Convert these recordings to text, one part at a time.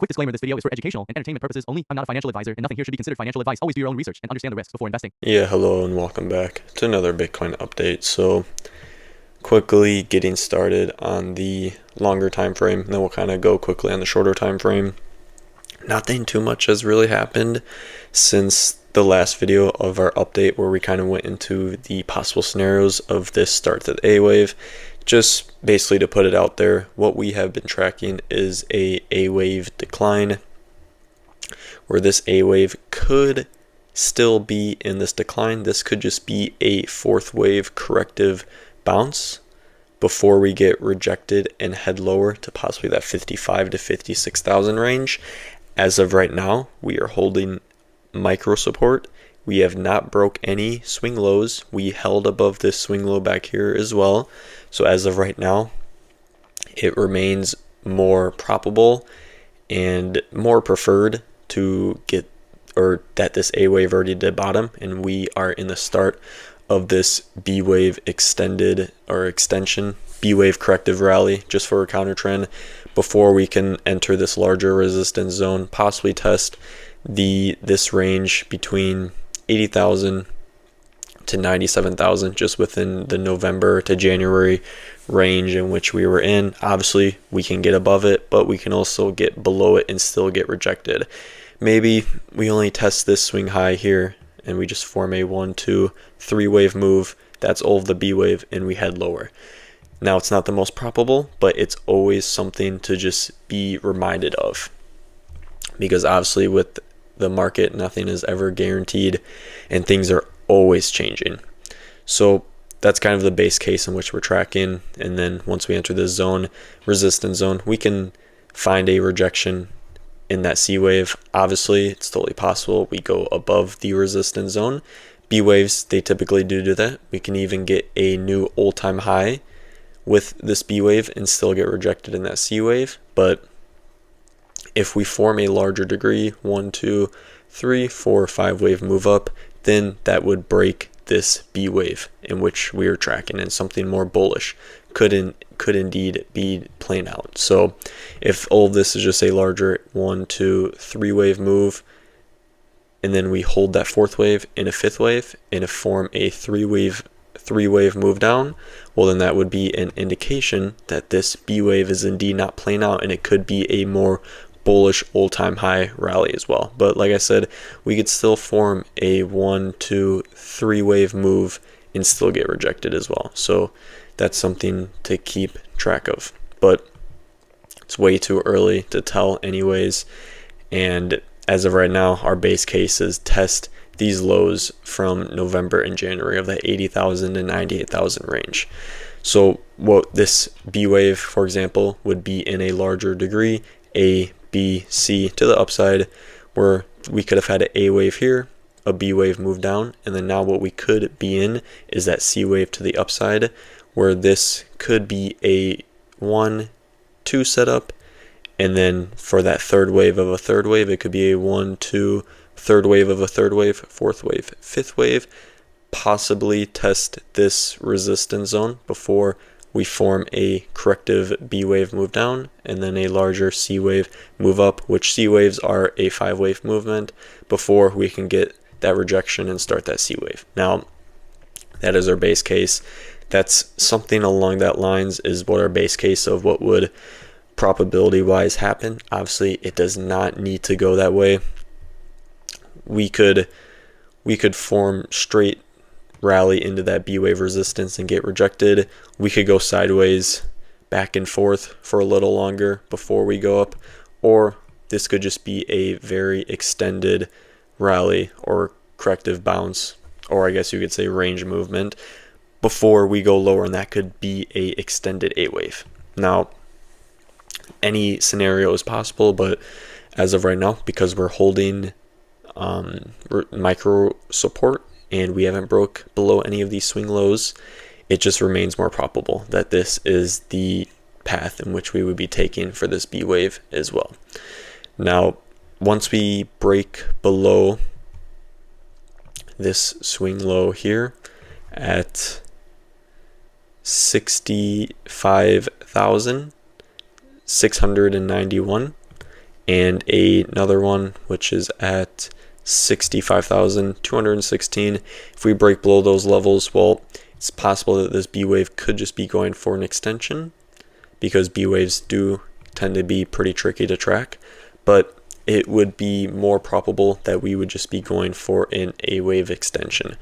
Quick disclaimer, this video is for educational and entertainment purposes only. I'm not a financial advisor, and nothing here should be considered financial advice. Always do your own research and understand the risks before investing. Yeah, hello and welcome back to another Bitcoin update. So quickly getting started on the longer time frame, and then we'll kind of go quickly on the shorter time frame. Nothing too much has really happened since the last video of our update where we kind of went into the possible scenarios of this start to the A wave. Just basically to put it out there, what we have been tracking is a wave decline, where this A wave could still be in this decline. This could just be a fourth wave corrective bounce before we get rejected and head lower to possibly that 55 to 56,000 range. As of right now, we are holding micro support. We have not broke any swing lows. We held above this swing low back here as well. So as of right now, it remains more probable and more preferred to get, or that this A wave already did bottom and we are in the start of this B wave extended or extension B wave corrective rally just for a counter trend before we can enter this larger resistance zone, possibly test this range between 80,000 to 97,000 just within the November to January range in which we were in. Obviously we can get above it, but we can also get below it and still get rejected. Maybe we only test this swing high here and we just form a 1, 2, 3 wave move. That's all of the B wave and we head lower. Now it's not the most probable, but it's always something to just be reminded of, because obviously with the market, nothing is ever guaranteed and things are always changing. So that's kind of the base case in which we're tracking. And then once we enter this zone, resistance zone, we can find a rejection in that C wave. Obviously, it's totally possible we go above the resistance zone. B waves, they typically do that. We can even get a new all-time high with this B wave and still get rejected in that C wave. But if we form a larger degree, 1, 2, 3, 4, 5 wave move up, then that would break this B wave in which we are tracking, and something more bullish could indeed be playing out. So if all of this is just a larger 1, 2, 3 wave move, and then we hold that fourth wave in a fifth wave and form a three wave move down, well then that would be an indication that this B wave is indeed not playing out, and it could be a more bullish all-time high rally as well. But like I said, we could still form a 1, 2, 3 wave move and still get rejected as well. So that's something to keep track of, but it's way too early to tell anyways. And as of right now, our base case is test these lows from November and January of that 80,000 to 98,000 range. So what this B wave, for example, would be in a larger degree, A, B, C to the upside, where we could have had an A wave here, a B wave move down, and then now what we could be in is that C wave to the upside, where this could be a 1, 2 setup, and then for that third wave of a third wave, it could be a 1, 2, third wave of a third wave, fourth wave, fifth wave, possibly test this resistance zone before we form a corrective B wave move down and then a larger C wave move up, which C waves are a 5 wave movement before we can get that rejection and start that C wave. Now, that is our base case. That's something along that lines is what our base case of what would probability wise happen. Obviously, it does not need to go that way. We could form straight rally into that B wave resistance and get rejected. We could go sideways back and forth for a little longer before we go up, or this could just be a very extended rally or corrective bounce, or I guess you could say range movement before we go lower, and that could be a extended A wave. Now, any scenario is possible, but as of right now, because we're holding micro support and we haven't broke below any of these swing lows, it just remains more probable that this is the path in which we would be taking for this B wave as well. Now, once we break below this swing low here at 65,691, and another one which is at 65,216. If we break below those levels, well, it's possible that this B wave could just be going for an extension, because B waves do tend to be pretty tricky to track, but it would be more probable that we would just be going for an A wave extension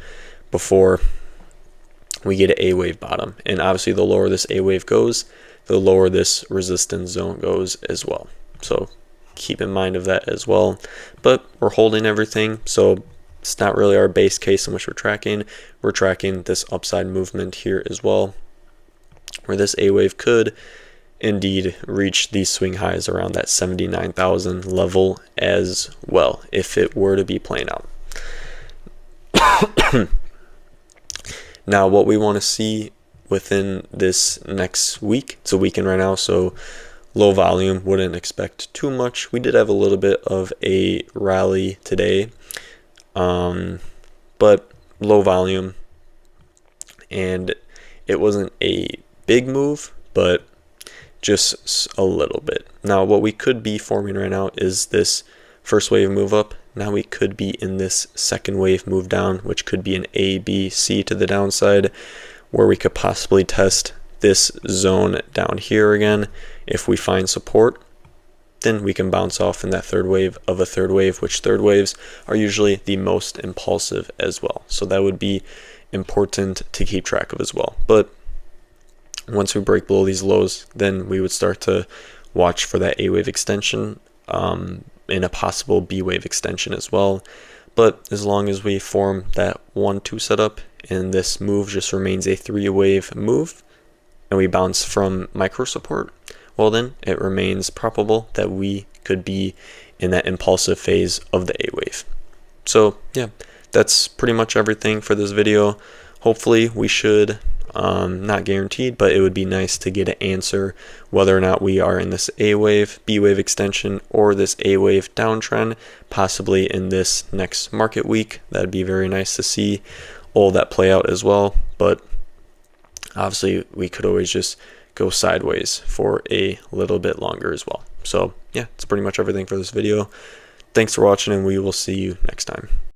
before we get an A wave bottom. And obviously the lower this A wave goes, the lower this resistance zone goes as well. So keep in mind of that as well. But we're holding everything, so it's not really our base case in which we're tracking. We're tracking this upside movement here as well, where this A wave could indeed reach these swing highs around that 79,000 level as well, if it were to be playing out. Now, what we want to see within this next week, it's a weekend right now, so low volume, wouldn't expect too much. We did have a little bit of a rally today, but low volume, and it wasn't a big move, but just a little bit. Now, what we could be forming right now is this first wave move up. Now we could be in this second wave move down, which could be an A, B, C to the downside, where we could possibly test this zone down here again. If we find support, then we can bounce off in that third wave of a third wave, which third waves are usually the most impulsive as well. So that would be important to keep track of as well. But once we break below these lows, then we would start to watch for that A wave extension, and a possible B wave extension as well. But as long as we form that 1-2 setup and this move just remains a 3-wave move and we bounce from micro support, well, then it remains probable that we could be in that impulsive phase of the A wave. So yeah, that's pretty much everything for this video. Hopefully we should, not guaranteed, but it would be nice to get an answer whether or not we are in this A wave, B wave extension, or this A wave downtrend, possibly in this next market week. That'd be very nice to see all that play out as well. But obviously we could always just go sideways for a little bit longer as well. So yeah, that's pretty much everything for this video. Thanks for watching, and we will see you next time.